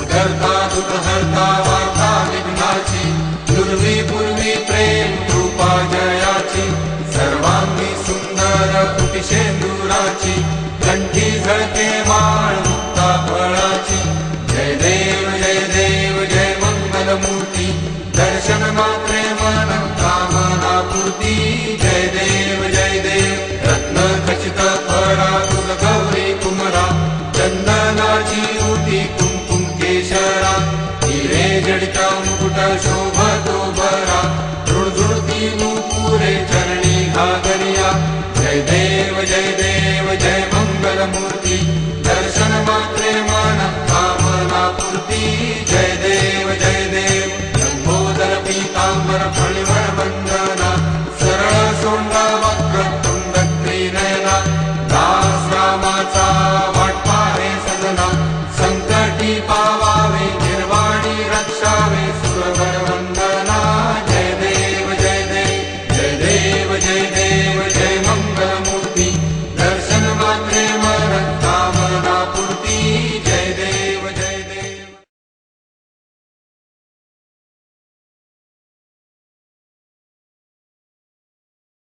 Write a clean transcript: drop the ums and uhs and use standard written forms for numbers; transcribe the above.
करता दुःखहर्ता वार्ता विघ्नाची, पूर्वी पूर्वी प्रेम कृपा जयाची, सर्वांगी सुंदर कुटिशेंदुराची, कंठी झळके माळ मुक्ता फळाची. जय देव जय मंगलमूर्ती, दर्शन मात्रे मन कामना पूर्ती. जय देव रत्न खचित परातुल गौरी कुमरा, चंदनाची ओटी कुंकुम केशरा, हिरे जडिता मुकुट शोभतो बरा, झुळझुळती नूपुरे चरणी घागरिया. जय देव